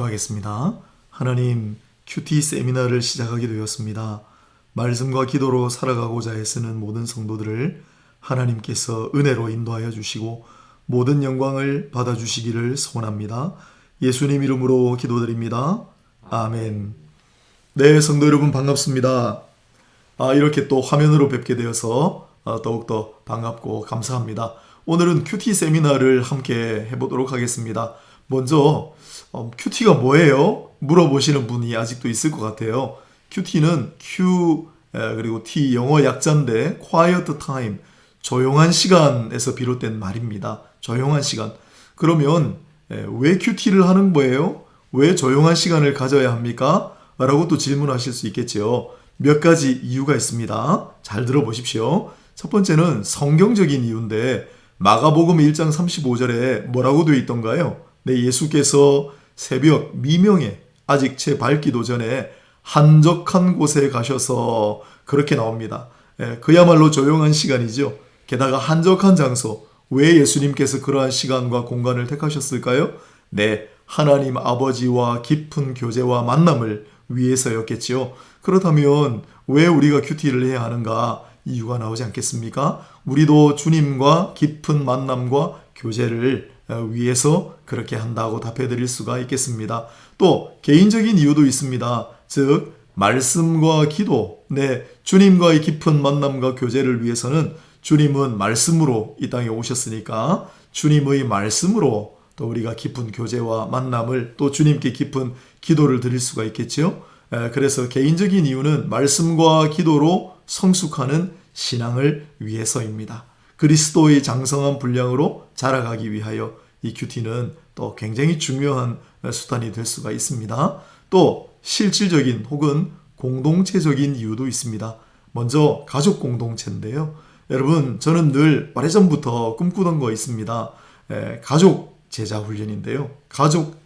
기도하겠습니다. 하나님, 큐티 세미나를 시작하게 되었습니다. 말씀과 기도로 살아가고자 애쓰는 모든 성도들을 하나님께서 은혜로 인도하여 주시고 모든 영광을 받아주시기를 소원합니다. 예수님 이름으로 기도드립니다. 아멘. 네, 성도 여러분 반갑습니다. 이렇게 또 화면으로 뵙게 되어서 더욱더 반갑고 감사합니다. 오늘은 큐티 세미나를 함께 해보도록 하겠습니다. 먼저 큐티가 뭐예요? 물어보시는 분이 아직도 있을 것 같아요. 큐티는 Q 그리고 T 영어 약자인데 quiet time, 조용한 시간에서 비롯된 말입니다. 조용한 시간. 그러면 왜 큐티를 하는 거예요? 왜 조용한 시간을 가져야 합니까? 라고 또 질문하실 수 있겠죠. 몇 가지 이유가 있습니다. 잘 들어보십시오. 첫 번째는 성경적인 이유인데 마가복음 1장 35절에 뭐라고 되어 있던가요? 네, 예수께서 새벽 미명에 아직 채 밝기도 전에 한적한 곳에 가셔서 그렇게 나옵니다. 그야말로 조용한 시간이죠. 게다가 한적한 장소. 왜 예수님께서 그러한 시간과 공간을 택하셨을까요? 네, 하나님 아버지와 깊은 교제와 만남을 위해서였겠지요. 그렇다면 왜 우리가 큐티를 해야 하는가? 이유가 나오지 않겠습니까? 우리도 주님과 깊은 만남과 교제를 위해서 그렇게 한다고 답해 드릴 수가 있겠습니다. 또 개인적인 이유도 있습니다. 즉 말씀과 기도, 주님과의 깊은 만남과 교제를 위해서는 주님은 말씀으로 이 땅에 오셨으니까 주님의 말씀으로 또 우리가 깊은 교제와 만남을 또 주님께 깊은 기도를 드릴 수가 있겠죠. 그래서 개인적인 이유는 말씀과 기도로 성숙하는 신앙을 위해서입니다. 그리스도의 장성한 분량으로 자라가기 위하여 이 큐티는 또 굉장히 중요한 수단이 될 수가 있습니다. 또 실질적인 혹은 공동체적인 이유도 있습니다. 먼저 가족 공동체인데요. 여러분, 저는 늘 오래전부터 꿈꾸던 거 있습니다. 가족 제자 훈련인데요. 가족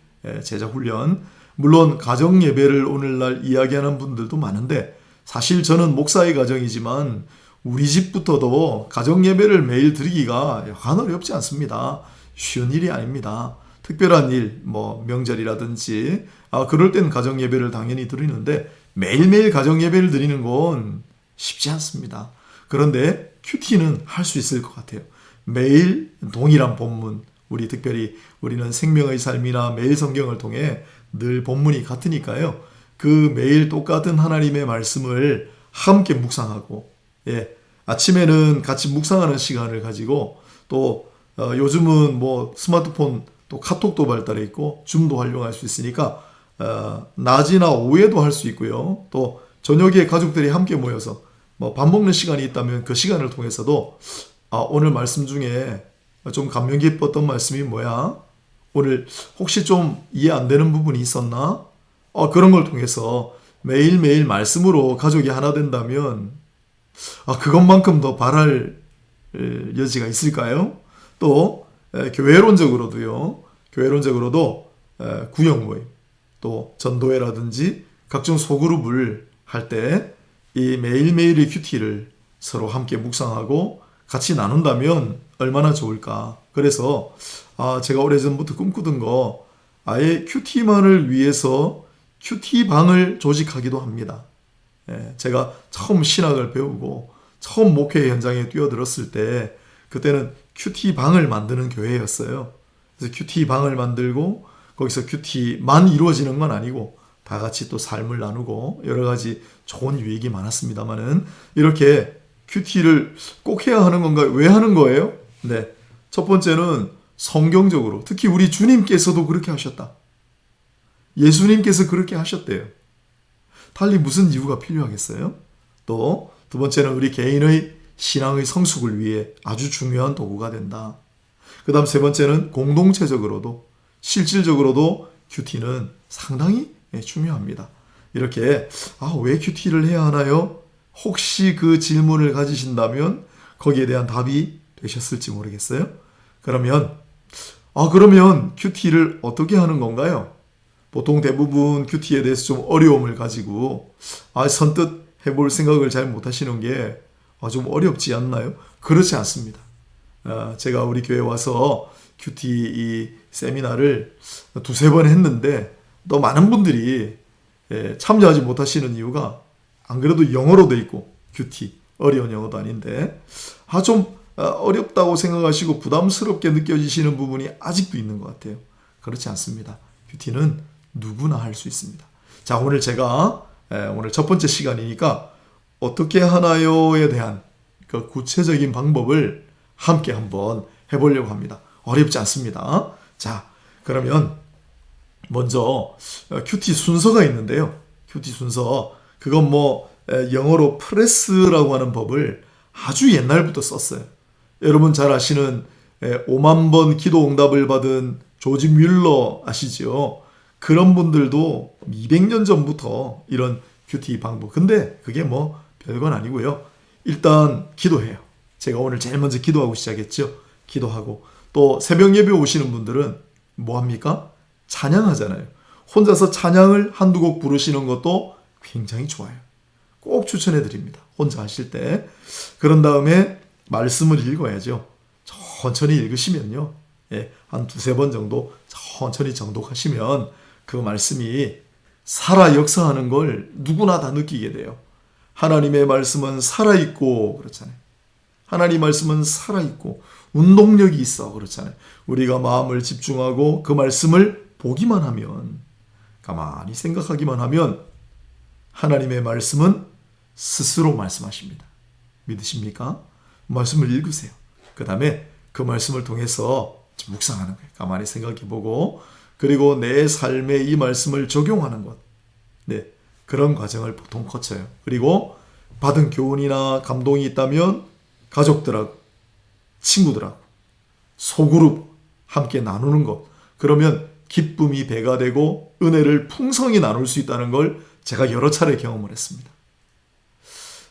제자 훈련. 물론 가정 예배를 오늘날 이야기하는 분들도 많은데 사실 저는 목사의 가정이지만 우리 집부터도 가정 예배를 매일 드리기가 여간 어렵지 않습니다. 쉬운 일이 아닙니다. 특별한 일, 명절이라든지 그럴 땐 가정 예배를 당연히 드리는데 매일매일 가정 예배를 드리는 건 쉽지 않습니다. 그런데 큐티는 할 수 있을 것 같아요. 매일 동일한 본문, 특별히 우리는 생명의 삶이나 매일 성경을 통해 늘 본문이 같으니까요. 그 매일 똑같은 하나님의 말씀을 함께 묵상하고, 아침에는 같이 묵상하는 시간을 가지고 또 요즘은 스마트폰 또 카톡도 발달해 있고 줌도 활용할 수 있으니까 낮이나 오후에도 할 수 있고요. 또 저녁에 가족들이 함께 모여서 밥 먹는 시간이 있다면 그 시간을 통해서도 오늘 말씀 중에 좀 감명 깊었던 말씀이 뭐야? 오늘 혹시 좀 이해 안 되는 부분이 있었나? 그런 걸 통해서 매일매일 말씀으로 가족이 하나 된다면 그것만큼 더 바랄 여지가 있을까요? 또 교회론적으로도 구역 모임, 또 전도회라든지 각종 소그룹을 할 때 이 매일매일의 큐티를 서로 함께 묵상하고 같이 나눈다면 얼마나 좋을까. 그래서 제가 오래전부터 꿈꾸던 거 아예 큐티만을 위해서 큐티방을 조직하기도 합니다. 제가 처음 신학을 배우고 처음 목회 현장에 뛰어들었을 때 그때는 큐티방을 만드는 교회였어요. 그래서 큐티방을 만들고 거기서 큐티만 이루어지는 건 아니고 다 같이 또 삶을 나누고 여러 가지 좋은 유익이 많았습니다만은 이렇게 큐티를 꼭 해야 하는 건가요? 왜 하는 거예요? 첫 번째는 성경적으로 특히 우리 주님께서도 그렇게 하셨다. 예수님께서 그렇게 하셨대요. 달리 무슨 이유가 필요하겠어요? 또 두 번째는 우리 개인의 신앙의 성숙을 위해 아주 중요한 도구가 된다. 그 다음 세 번째는 공동체적으로도 실질적으로도 큐티는 상당히 중요합니다. 이렇게 왜 큐티를 해야 하나요? 혹시 그 질문을 가지신다면 거기에 대한 답이 되셨을지 모르겠어요. 그러면 큐티를 어떻게 하는 건가요? 보통 대부분 큐티에 대해서 좀 어려움을 가지고 선뜻 해볼 생각을 잘 못하시는 게 좀 어렵지 않나요? 그렇지 않습니다. 제가 우리 교회 와서 큐티 이 세미나를 두세 번 했는데 또 많은 분들이 참여하지 못하시는 이유가 안 그래도 영어로 돼 있고 큐티 어려운 영어도 아닌데 좀 어렵다고 생각하시고 부담스럽게 느껴지시는 부분이 아직도 있는 것 같아요. 그렇지 않습니다. 큐티는 누구나 할 수 있습니다. 자, 오늘 제가 오늘 첫 번째 시간이니까 어떻게 하나요에 대한 그 구체적인 방법을 함께 한번 해보려고 합니다. 어렵지 않습니다. 자, 그러면 먼저 큐티 순서가 있는데요. 큐티 순서, 그건 영어로 프레스라고 하는 법을 아주 옛날부터 썼어요. 여러분 잘 아시는 5만 번 기도 응답을 받은 조지 뮬러 아시죠? 그런 분들도 200년 전부터 이런 큐티 방법. 근데 그게 별건 아니고요. 일단 기도해요. 제가 오늘 제일 먼저 기도하고 시작했죠. 기도하고 또 새벽 예배 오시는 분들은 뭐 합니까? 찬양하잖아요. 혼자서 찬양을 한두 곡 부르시는 것도 굉장히 좋아요. 꼭 추천해 드립니다. 혼자 하실 때. 그런 다음에 말씀을 읽어야죠. 천천히 읽으시면요. 한 두세 번 정도 천천히 정독하시면 그 말씀이 살아 역사하는 걸 누구나 다 느끼게 돼요. 하나님의 말씀은 살아있고 그렇잖아요. 하나님 말씀은 살아있고 운동력이 있어 그렇잖아요. 우리가 마음을 집중하고 그 말씀을 보기만 하면, 가만히 생각하기만 하면 하나님의 말씀은 스스로 말씀하십니다. 믿으십니까? 말씀을 읽으세요. 그 다음에 그 말씀을 통해서 묵상하는 거예요. 가만히 생각해보고 그리고 내 삶에 이 말씀을 적용하는 것. 네, 그런 과정을 보통 거쳐요. 그리고 받은 교훈이나 감동이 있다면 가족들하고 친구들하고 소그룹 함께 나누는 것. 그러면 기쁨이 배가 되고 은혜를 풍성히 나눌 수 있다는 걸 제가 여러 차례 경험을 했습니다.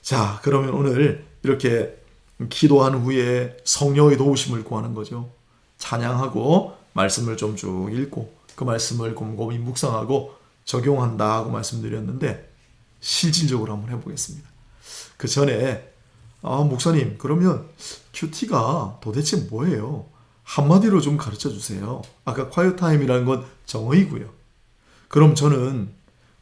자, 그러면 오늘 이렇게 기도한 후에 성령의 도우심을 구하는 거죠. 찬양하고 말씀을 좀 쭉 읽고 그 말씀을 곰곰이 묵상하고 적용한다고 말씀드렸는데 실질적으로 한번 해보겠습니다. 그 전에 목사님, 그러면 큐티가 도대체 뭐예요? 한마디로 좀 가르쳐 주세요. 아까 quiet time이라는 건 정의고요. 그럼 저는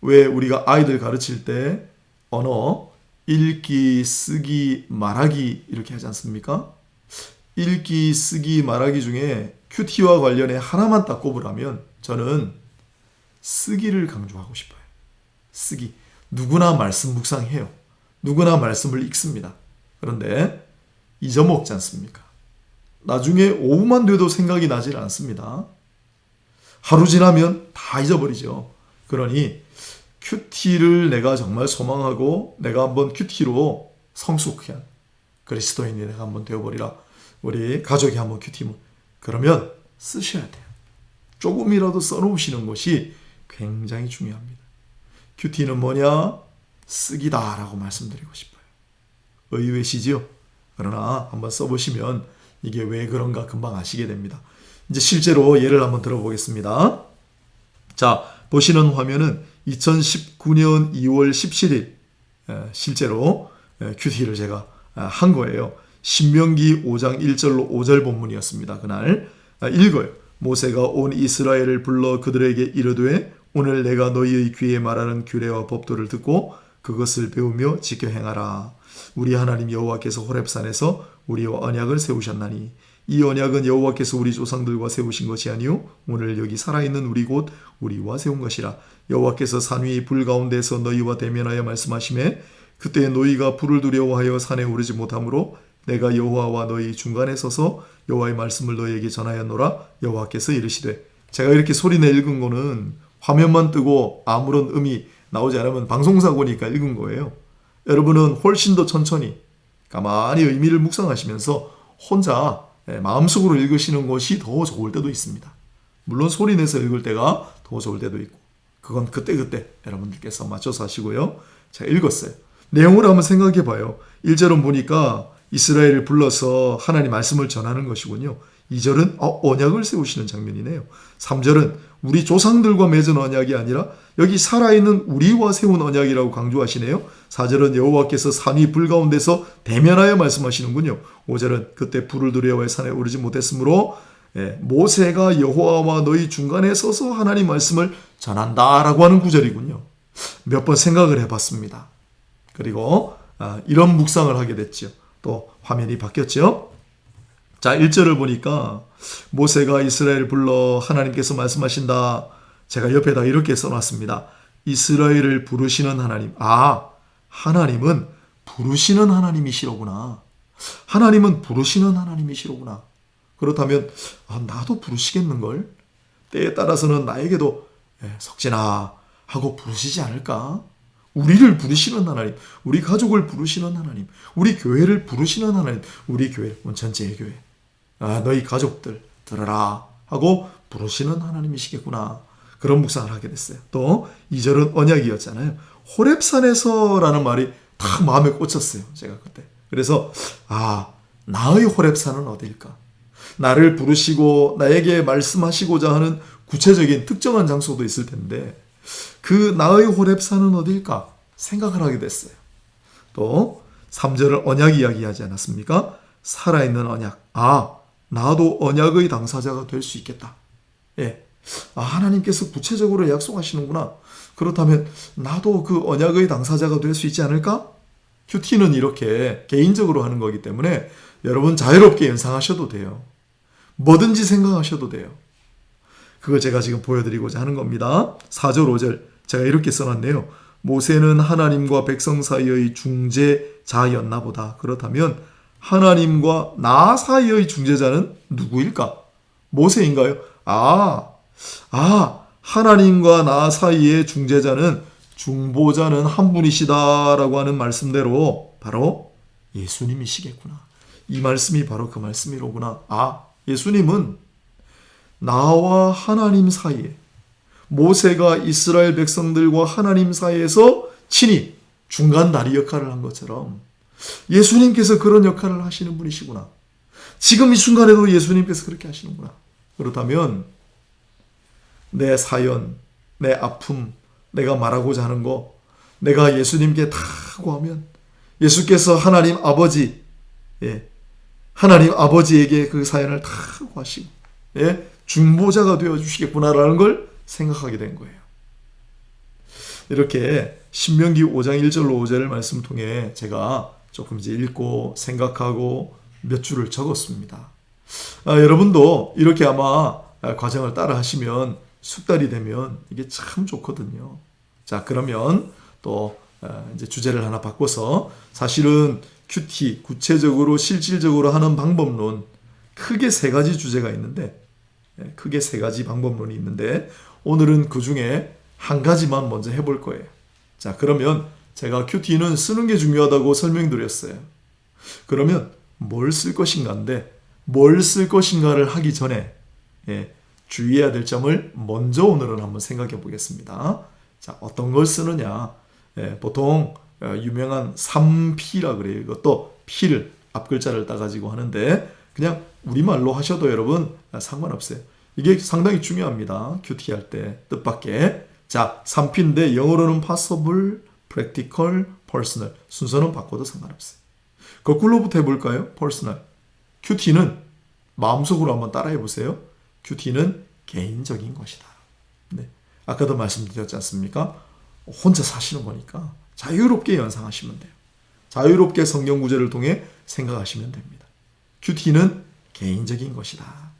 왜 우리가 아이들 가르칠 때 언어 읽기, 쓰기, 말하기 이렇게 하지 않습니까? 읽기, 쓰기, 말하기 중에 큐티와 관련해 하나만 딱 꼽으라면 저는 쓰기를 강조하고 싶어요. 쓰기. 누구나 말씀 묵상해요. 누구나 말씀을 읽습니다. 그런데 잊어먹지 않습니까? 나중에 오후만 돼도 생각이 나질 않습니다. 하루 지나면 다 잊어버리죠. 그러니 큐티를 내가 정말 소망하고 내가 한번 큐티로 성숙한 그리스도인이 내가 한번 되어버리라. 우리 가족이 한번 큐티면 그러면 쓰셔야 돼요. 조금이라도 써놓으시는 것이 굉장히 중요합니다. 큐티는 뭐냐? 쓰기다라고 말씀드리고 싶어요. 의외시죠? 그러나 한번 써보시면 이게 왜 그런가 금방 아시게 됩니다. 이제 실제로 예를 한번 들어보겠습니다. 자, 보시는 화면은 2019년 2월 17일 실제로 큐티를 제가 한 거예요. 신명기 5장 1절로 5절 본문이었습니다. 그날 읽어요. 모세가 온 이스라엘을 불러 그들에게 이르되 오늘 내가 너희의 귀에 말하는 규례와 법도를 듣고 그것을 배우며 지켜 행하라. 우리 하나님 여호와께서 호렙산에서 우리와 언약을 세우셨나니 이 언약은 여호와께서 우리 조상들과 세우신 것이 아니요 오늘 여기 살아있는 우리 곧 우리와 세운 것이라. 여호와께서 산 위 불 가운데서 너희와 대면하여 말씀하시매 그때 너희가 불을 두려워하여 산에 오르지 못하므로 내가 여호와와 너희 중간에 서서 여호와의 말씀을 너희에게 전하였노라. 여호와께서 이르시되. 제가 이렇게 소리내 읽은 거는 화면만 뜨고 아무런 음이 나오지 않으면 방송사고니까 읽은 거예요. 여러분은 훨씬 더 천천히 가만히 의미를 묵상하시면서 혼자 마음속으로 읽으시는 것이 더 좋을 때도 있습니다. 물론 소리내서 읽을 때가 더 좋을 때도 있고 그건 그때그때 여러분들께서 맞춰서 하시고요. 제가 읽었어요. 내용을 한번 생각해 봐요. 1절은 보니까 이스라엘을 불러서 하나님 말씀을 전하는 것이군요. 2절은 언약을 세우시는 장면이네요. 3절은 우리 조상들과 맺은 언약이 아니라 여기 살아있는 우리와 세운 언약이라고 강조하시네요. 4절은 여호와께서 산 위 불 가운데서 대면하여 말씀하시는군요. 5절은 그때 불을 두려워해 산에 오르지 못했으므로 모세가 여호와와 너희 중간에 서서 하나님 말씀을 전한다라고 하는 구절이군요. 몇 번 생각을 해봤습니다. 그리고 이런 묵상을 하게 됐죠. 또 화면이 바뀌었죠. 자, 1절을 보니까 모세가 이스라엘을 불러 하나님께서 말씀하신다. 제가 옆에다 이렇게 써놨습니다. 이스라엘을 부르시는 하나님. 하나님은 부르시는 하나님이시로구나. 하나님은 부르시는 하나님이시로구나. 그렇다면 나도 부르시겠는걸? 때에 따라서는 나에게도 석진아 하고 부르시지 않을까? 우리를 부르시는 하나님, 우리 가족을 부르시는 하나님, 우리 교회를 부르시는 하나님, 우리 교회, 온천제일 교회, 너희 가족들 들어라 하고 부르시는 하나님이시겠구나. 그런 묵상을 하게 됐어요. 또 2절은 언약이었잖아요. 호렙산에서라는 말이 딱 마음에 꽂혔어요. 제가 그때. 그래서 나의 호렙산은 어디일까? 나를 부르시고 나에게 말씀하시고자 하는 구체적인 특정한 장소도 있을 텐데 그 나의 호렙산은 어디일까? 생각을 하게 됐어요. 또 3절을 언약 이야기하지 않았습니까? 살아있는 언약. 나도 언약의 당사자가 될 수 있겠다. 하나님께서 구체적으로 약속하시는구나. 그렇다면 나도 그 언약의 당사자가 될 수 있지 않을까? 큐티는 이렇게 개인적으로 하는 거기 때문에 여러분 자유롭게 연상하셔도 돼요. 뭐든지 생각하셔도 돼요. 그걸 제가 지금 보여드리고자 하는 겁니다. 4절 5절 제가 이렇게 써놨네요. 모세는 하나님과 백성 사이의 중재자였나 보다. 그렇다면 하나님과 나 사이의 중재자는 누구일까? 모세인가요? 하나님과 나 사이의 중재자는 중보자는 한 분이시다라고 하는 말씀대로 바로 예수님이시겠구나. 이 말씀이 바로 그 말씀이로구나. 예수님은 나와 하나님 사이에 모세가 이스라엘 백성들과 하나님 사이에서 친히 중간 다리 역할을 한 것처럼 예수님께서 그런 역할을 하시는 분이시구나. 지금 이 순간에도 예수님께서 그렇게 하시는구나. 그렇다면 내 사연, 내 아픔, 내가 말하고자 하는 거 내가 예수님께 다 하고 하면 예수께서 하나님 아버지에게 그 사연을 다 하고 하시고 중보자가 되어주시겠구나라는 걸 생각하게 된 거예요. 이렇게 신명기 5장 1절로 5절을 말씀 통해 제가 조금 이제 읽고 생각하고 몇 줄을 적었습니다. 여러분도 이렇게 아마 과정을 따라 하시면 숙달이 되면 이게 참 좋거든요. 자, 그러면 또 이제 주제를 하나 바꿔서 사실은 큐티 구체적으로 실질적으로 하는 방법론 크게 세 가지 주제가 있는데 크게 세 가지 방법론이 있는데 오늘은 그 중에 한 가지만 먼저 해볼 거예요. 자, 그러면 제가 큐티는 쓰는 게 중요하다고 설명드렸어요. 그러면 뭘 쓸 것인가인데 뭘 쓸 것인가를 하기 전에 주의해야 될 점을 먼저 오늘은 한번 생각해 보겠습니다. 자, 어떤 걸 쓰느냐. 보통 유명한 3P라 그래요. 이것도 P를 앞글자를 따가지고 하는데 그냥 우리말로 하셔도 여러분 상관없어요. 이게 상당히 중요합니다. 큐티 할 때 뜻밖의. 자, 3P인데 영어로는 possible, practical, personal. 순서는 바꿔도 상관없어요. 거꾸로부터 해볼까요? personal. 큐티는 마음속으로 한번 따라해 보세요. 큐티는 개인적인 것이다. 아까도 말씀드렸지 않습니까? 혼자 사시는 거니까 자유롭게 연상하시면 돼요. 자유롭게 성경 구절을 통해 생각하시면 됩니다. 큐티는 개인적인 것이다.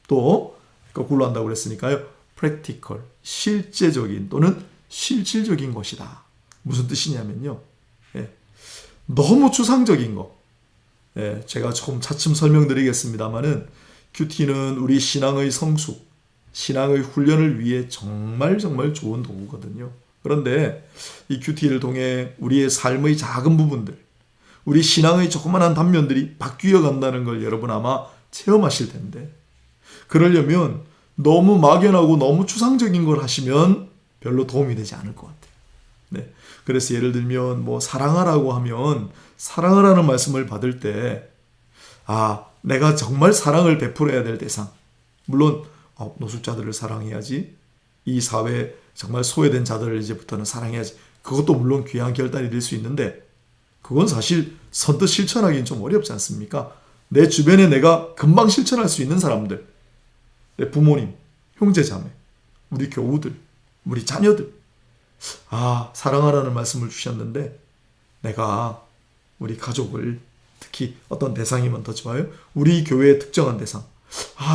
또 거꾸로 한다고 그랬으니까요. practical, 실제적인 또는 실질적인 것이다. 무슨 뜻이냐면요. 너무 추상적인 거. 제가 조금 차츰 설명드리겠습니다만은 큐티는 우리 신앙의 성숙, 신앙의 훈련을 위해 정말 좋은 도구거든요. 그런데 이 큐티를 통해 우리의 삶의 작은 부분들, 우리 신앙의 조그만한 단면들이 바뀌어 간다는 걸 여러분 아마 체험하실 텐데 그러려면 너무 막연하고 너무 추상적인 걸 하시면 별로 도움이 되지 않을 것 같아요. 그래서 예를 들면 사랑하라고 하면 사랑을 하는 말씀을 받을 때 내가 정말 사랑을 베풀어야 될 대상, 물론 노숙자들을 사랑해야지, 이 사회에 정말 소외된 자들을 이제부터는 사랑해야지, 그것도 물론 귀한 결단이 될 수 있는데 그건 사실 선뜻 실천하기는 좀 어렵지 않습니까? 내 주변에 내가 금방 실천할 수 있는 사람들, 내 부모님, 형제 자매, 우리 교우들, 우리 자녀들. 사랑하라는 말씀을 주셨는데 내가 우리 가족을, 특히 어떤 대상이면 더 좋아요. 우리 교회의 특정한 대상.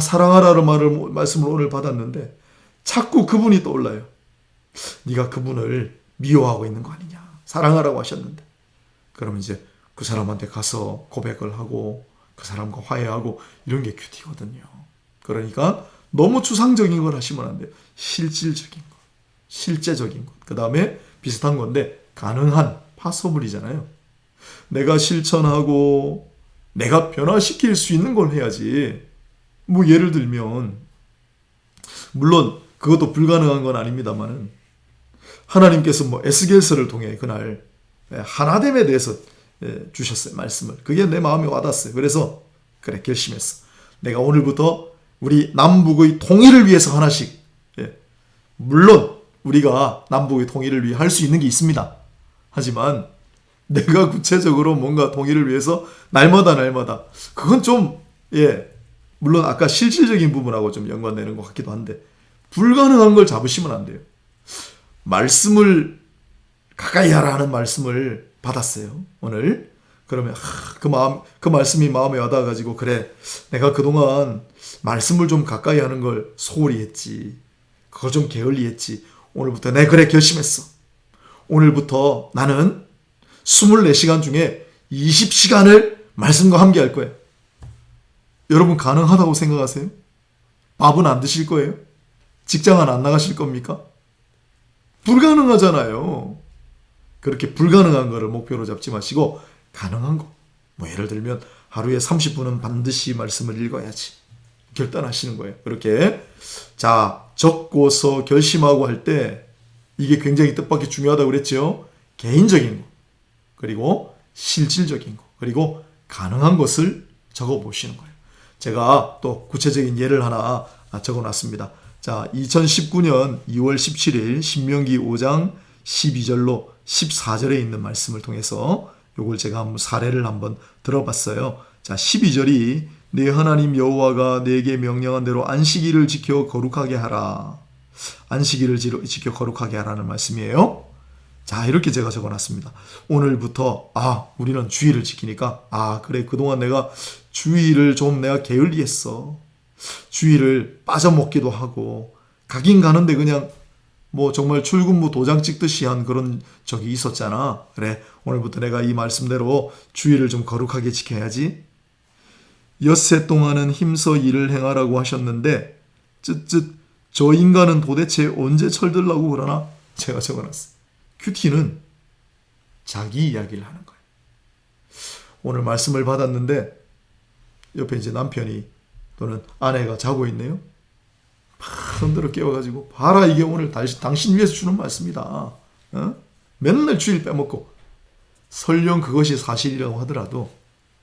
사랑하라는 말씀을 오늘 받았는데 자꾸 그분이 떠올라요. 네가 그분을 미워하고 있는 거 아니냐. 사랑하라고 하셨는데. 그러면 이제 그 사람한테 가서 고백을 하고 그 사람과 화해하고 이런 게 큐티거든요. 그러니까 너무 추상적인 걸 하시면 안 돼요. 실질적인 것, 실제적인 것. 그 다음에 비슷한 건데 가능한 파서블이잖아요. 내가 실천하고 내가 변화시킬 수 있는 걸 해야지. 예를 들면 물론 그것도 불가능한 건 아닙니다만은 하나님께서 에스겔서를 통해 그날 하나됨에 대해서 주셨어요. 말씀을. 그게 내 마음에 와닿았어요. 그래서 그래 결심했어. 내가 오늘부터 우리 남북의 통일을 위해서 하나씩, 물론 우리가 남북의 통일을 위해 할 수 있는 게 있습니다. 하지만 내가 구체적으로 뭔가 통일을 위해서 날마다 그건 좀 물론 아까 실질적인 부분하고 좀 연관되는 것 같기도 한데 불가능한 걸 잡으시면 안 돼요. 말씀을 가까이 하라 하는 말씀을 받았어요. 오늘. 그러면 그 말씀이 마음에 와닿아가지고 그래 내가 그동안 말씀을 좀 가까이 하는 걸 소홀히 했지. 그걸 좀 게을리 했지. 오늘부터 내가 그래 결심했어. 오늘부터 나는 24시간 중에 20시간을 말씀과 함께 할 거예요. 여러분 가능하다고 생각하세요? 밥은 안 드실 거예요? 직장은 안 나가실 겁니까? 불가능하잖아요. 그렇게 불가능한 거를 목표로 잡지 마시고 가능한 거. 예를 들면 하루에 30분은 반드시 말씀을 읽어야지. 결단하시는 거예요. 그렇게 적고서 결심하고 할 때 이게 굉장히 뜻밖의 중요하다고 그랬죠. 개인적인 거, 그리고 실질적인 거, 그리고 가능한 것을 적어보시는 거예요. 제가 또 구체적인 예를 하나 적어놨습니다. 2019년 2월 17일 신명기 5장 12절로 14절에 있는 말씀을 통해서 요걸 제가 한번 사례를 한번 들어봤어요. 12절이 네 하나님 여호와가 네게 명령한 대로 안식일을 지켜 거룩하게 하라. 안식일을 지켜 거룩하게 하라는 말씀이에요. 이렇게 제가 적어놨습니다. 오늘부터 우리는 주일을 지키니까 그래 그동안 내가 주일을 좀 내가 게을리 했어. 주일을 빠져먹기도 하고 가긴 가는데 그냥 정말 출근부 도장 찍듯이 한 그런 적이 있었잖아. 그래 오늘부터 내가 이 말씀대로 주일을 좀 거룩하게 지켜야지. 엿새 동안은 힘써 일을 행하라고 하셨는데 저 인간은 도대체 언제 철들라고 그러나? 제가 적어놨어요. 큐티는 자기 이야기를 하는 거예요. 오늘 말씀을 받았는데 옆에 이제 남편이 또는 아내가 자고 있네요. 흔들어 깨워가지고 봐라 이게 오늘 당신 위해서 주는 말씀이다. 맨날 주일 빼먹고 설령 그것이 사실이라고 하더라도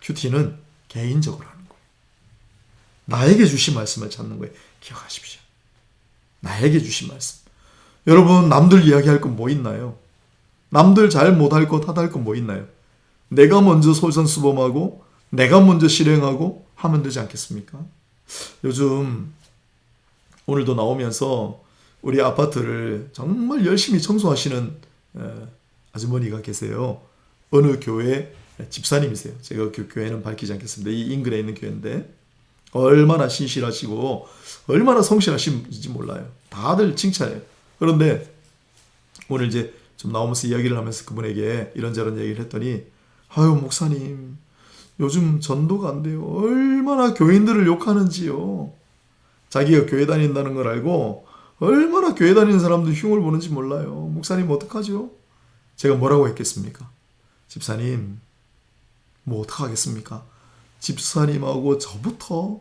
큐티는 개인적으로 하는 거예요. 나에게 주신 말씀을 찾는 거예요. 기억하십시오. 나에게 주신 말씀. 여러분 남들 이야기할 건 뭐 있나요? 남들 잘 못할 것 탓할 건 뭐 있나요? 내가 먼저 솔선수범하고 내가 먼저 실행하고 하면 되지 않겠습니까? 요즘 오늘도 나오면서 우리 아파트를 정말 열심히 청소하시는 아주머니가 계세요. 어느 교회 집사님이세요. 제가 그 교회는 밝히지 않겠습니다. 이 인근에 있는 교회인데 얼마나 신실하시고 얼마나 성실하신지 몰라요. 다들 칭찬해요. 그런데 오늘 이제 좀 나오면서 이야기를 하면서 그분에게 이런저런 얘기를 했더니 목사님 요즘 전도가 안 돼요. 얼마나 교인들을 욕하는지요. 자기가 교회 다닌다는 걸 알고 얼마나 교회 다니는 사람들 흉을 보는지 몰라요. 목사님 어떡하죠? 제가 뭐라고 했겠습니까? 집사님 어떡하겠습니까? 집사님하고 저부터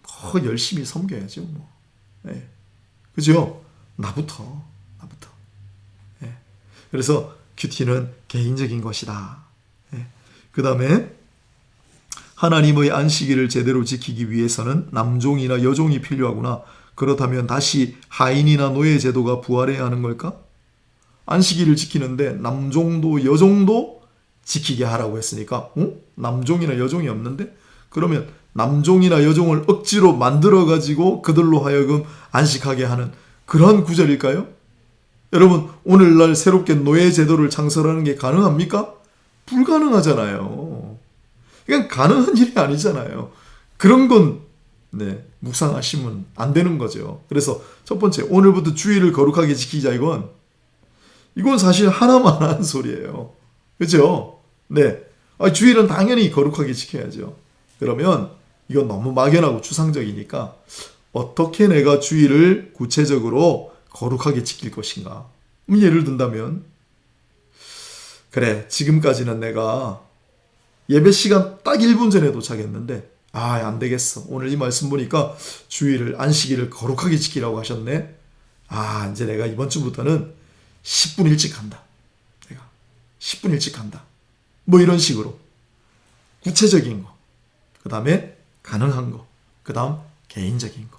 더 열심히 섬겨야죠. 그죠? 나부터. 그래서 큐티는 개인적인 것이다. 그 다음에 하나님의 안식일을 제대로 지키기 위해서는 남종이나 여종이 필요하구나. 그렇다면 다시 하인이나 노예 제도가 부활해야 하는 걸까? 안식일을 지키는데 남종도 여종도 지키게 하라고 했으니까 남종이나 여종이 없는데 그러면 남종이나 여종을 억지로 만들어가지고 그들로 하여금 안식하게 하는 그런 구절일까요? 여러분, 오늘날 새롭게 노예 제도를 창설하는 게 가능합니까? 불가능하잖아요. 이건 가능한 일이 아니잖아요. 그런 건 묵상하시면 안 되는 거죠. 그래서 첫 번째, 오늘부터 주일을 거룩하게 지키자. 이건 사실 하나만 하는 소리예요. 그렇죠? 네. 주일은 당연히 거룩하게 지켜야죠. 그러면 이건 너무 막연하고 추상적이니까 어떻게 내가 주일을 구체적으로 거룩하게 지킬 것인가? 예를 든다면, 그래, 지금까지는 내가 예배 시간 딱 1분 전에 도착했는데, 안 되겠어. 오늘 이 말씀 보니까 주일을, 안식일을 거룩하게 지키라고 하셨네. 이제 내가 이번 주부터는 10분 일찍 간다. 내가 10분 일찍 간다. 뭐 이런 식으로. 구체적인 거. 그 다음에 가능한 거. 그 다음 개인적인 거.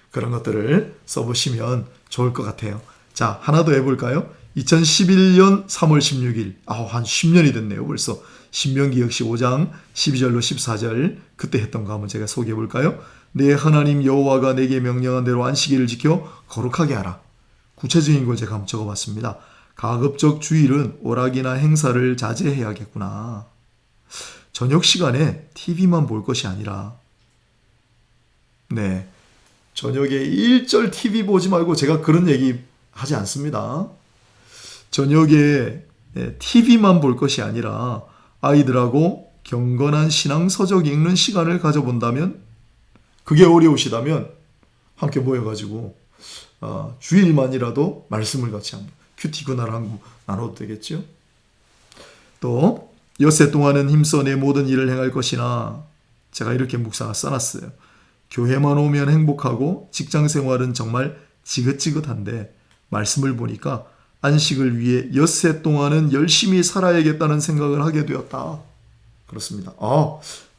그런 것들을 써보시면 좋을 것 같아요. 자, 하나 더 해볼까요? 2011년 3월 16일. 한 10년이 됐네요, 벌써. 신명기 역시 5장 12절로 14절. 그때 했던 거 한번 제가 소개해 볼까요? 내 하나님 여호와가 내게 명령한 대로 안식일을 지켜 거룩하게 하라. 구체적인 걸 제가 한번 적어봤습니다. 가급적 주일은 오락이나 행사를 자제해야겠구나. 저녁 시간에 TV만 볼 것이 아니라, 저녁에 일절 TV 보지 말고, 제가 그런 얘기 하지 않습니다. 저녁에 TV만 볼 것이 아니라 아이들하고 경건한 신앙 서적 읽는 시간을 가져본다면, 그게 어려우시다면 함께 모여가지고 주일만이라도 말씀을 같이 합니다. 큐티 그날 한번 나눠도 되겠죠. 또 엿새 동안은 힘써 내 모든 일을 행할 것이나, 제가 이렇게 묵상을 써놨어요. 교회만 오면 행복하고 직장 생활은 정말 지긋지긋한데 말씀을 보니까 안식을 위해 엿새 동안은 열심히 살아야겠다는 생각을 하게 되었다. 그렇습니다.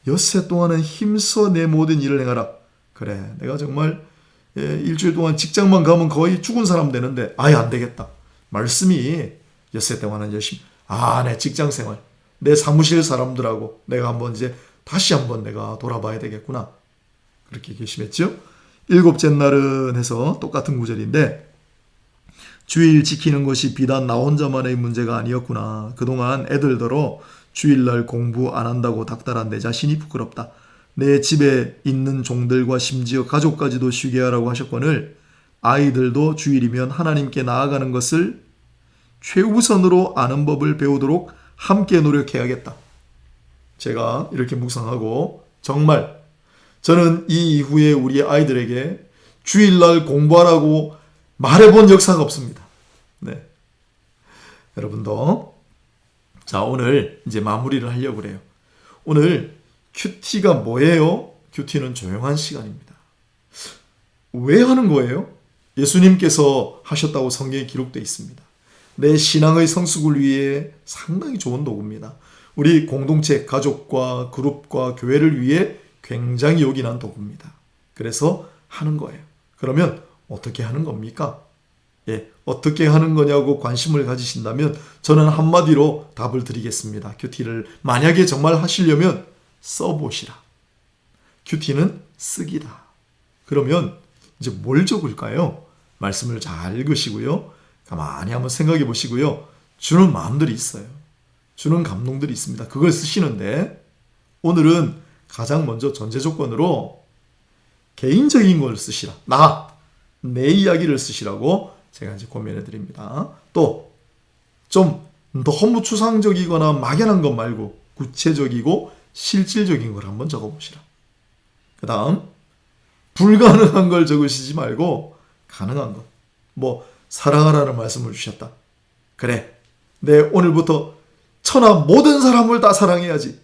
엿새 동안은 힘써 내 모든 일을 행하라. 그래, 내가 정말 일주일 동안 직장만 가면 거의 죽은 사람 되는데 안 되겠다. 말씀이 엿새 동안은 열심히, 내 직장 생활, 내 사무실 사람들하고 내가 다시 한번 내가 돌아봐야 되겠구나. 그렇게 결심했죠. 일곱째 날은 해서 똑같은 구절인데, 주일 지키는 것이 비단 나 혼자만의 문제가 아니었구나. 그동안 애들더러 주일날 공부 안 한다고 닥달한 내 자신이 부끄럽다. 내 집에 있는 종들과 심지어 가족까지도 쉬게 하라고 하셨거늘 아이들도 주일이면 하나님께 나아가는 것을 최우선으로 아는 법을 배우도록 함께 노력해야겠다. 제가 이렇게 묵상하고 정말 저는 이 이후에 우리 아이들에게 주일날 공부하라고 말해본 역사가 없습니다. 여러분도 자, 오늘 이제 마무리를 하려고 그래요. 오늘 큐티가 뭐예요? 큐티는 조용한 시간입니다. 왜 하는 거예요? 예수님께서 하셨다고 성경에 기록되어 있습니다. 내 신앙의 성숙을 위해 상당히 좋은 도구입니다. 우리 공동체, 가족과 그룹과 교회를 위해 굉장히 요긴한 도구입니다. 그래서 하는 거예요. 그러면 어떻게 하는 겁니까? 어떻게 하는 거냐고 관심을 가지신다면 저는 한마디로 답을 드리겠습니다. 큐티를 만약에 정말 하시려면 써보시라. 큐티는 쓰기다. 그러면 이제 뭘 적을까요? 말씀을 잘 읽으시고요. 가만히 한번 생각해 보시고요. 주는 마음들이 있어요. 주는 감동들이 있습니다. 그걸 쓰시는데 오늘은 가장 먼저 전제 조건으로 개인적인 걸 쓰시라. 내 이야기를 쓰시라고 제가 이제 고민해 드립니다. 또 좀 너무 추상적이거나 막연한 것 말고 구체적이고 실질적인 걸 한번 적어보시라. 그 다음 불가능한 걸 적으시지 말고 가능한 것. 사랑하라는 말씀을 주셨다. 그래, 내 오늘부터 천하 모든 사람을 다 사랑해야지.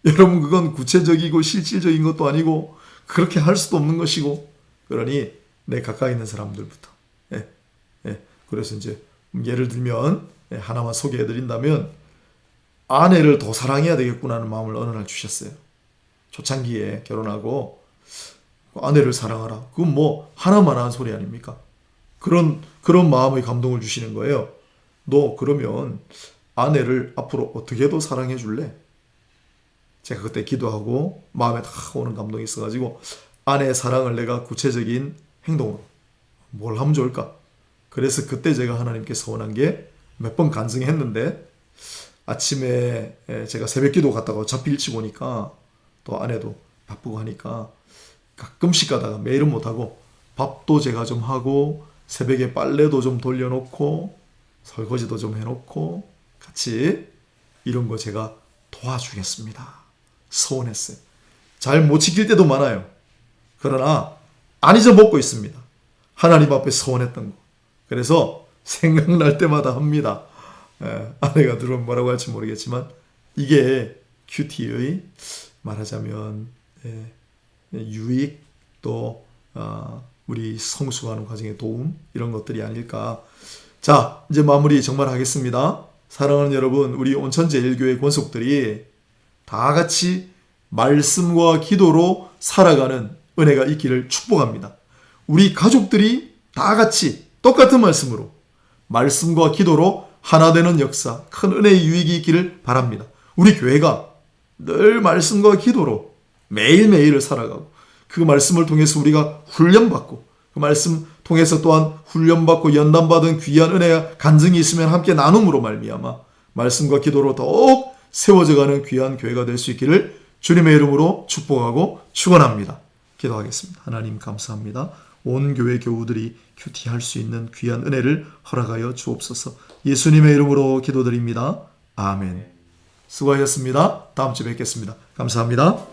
여러분, 그건 구체적이고 실질적인 것도 아니고 그렇게 할 수도 없는 것이고, 그러니 내 가까이 있는 사람들부터. 그래서 이제 예를 들면 하나만 소개해 드린다면, 아내를 더 사랑해야 되겠구나 하는 마음을 어느 날 주셨어요. 초창기에 결혼하고 아내를 사랑하라. 그건 하나만 하는 소리 아닙니까? 그런 마음의 감동을 주시는 거예요. 너 그러면 아내를 앞으로 어떻게 더 사랑해 줄래? 제가 그때 기도하고 마음에 딱 오는 감동이 있어가지고 아내의 사랑을 내가 구체적인 행동으로 뭘 하면 좋을까? 그래서 그때 제가 하나님께 원한 게 몇 번 간증했는데 아침에 제가 새벽 기도 갔다가 잡히 일찍 오니까 또 아내도 바쁘고 하니까 가끔씩 가다가 매일은 못하고 밥도 제가 좀 하고 새벽에 빨래도 좀 돌려놓고 설거지도 좀 해놓고 같이 이런 거 제가 도와주겠습니다. 서운했어요. 잘 못 지킬 때도 많아요. 그러나 안 잊어먹고 있습니다. 하나님 앞에 서운했던 거. 그래서 생각날 때마다 합니다. 아내가 들으면 뭐라고 할지 모르겠지만 이게 큐티의 말하자면 유익 또 우리 성숙하는 과정의 도움 이런 것들이 아닐까. 자, 이제 마무리 정말 하겠습니다. 사랑하는 여러분, 우리 온천제일교회 권속들이 다 같이 말씀과 기도로 살아가는 은혜가 있기를 축복합니다. 우리 가족들이 다 같이 똑같은 말씀으로 말씀과 기도로 하나 되는 역사, 큰 은혜의 유익이 있기를 바랍니다. 우리 교회가 늘 말씀과 기도로 매일매일을 살아가고 그 말씀을 통해서 우리가 훈련받고 그 말씀 통해서 또한 훈련받고 연단받은 귀한 은혜와 간증이 있으면 함께 나눔으로 말미암아 말씀과 기도로 더욱 세워져가는 귀한 교회가 될 수 있기를 주님의 이름으로 축복하고 축원합니다. 기도하겠습니다. 하나님 감사합니다. 온 교회 교우들이 큐티할 수 있는 귀한 은혜를 허락하여 주옵소서. 예수님의 이름으로 기도드립니다. 아멘. 수고하셨습니다. 다음 주에 뵙겠습니다. 감사합니다.